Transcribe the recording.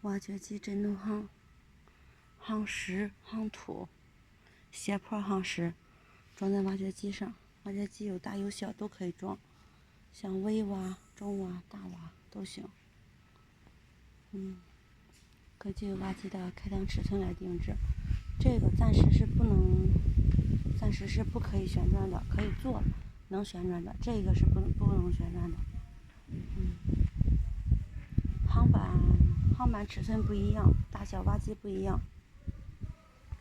挖掘机振动夯，夯实、夯土、斜坡夯实，装在挖掘机上。挖掘机有大有小都可以装，像微挖、中挖、大挖都行。根据挖机的开膛尺寸来定制。这个暂时是不可以旋转的，可以做能旋转的，这个是不能旋转的。夯板尺寸不一样，大小挖机不一样。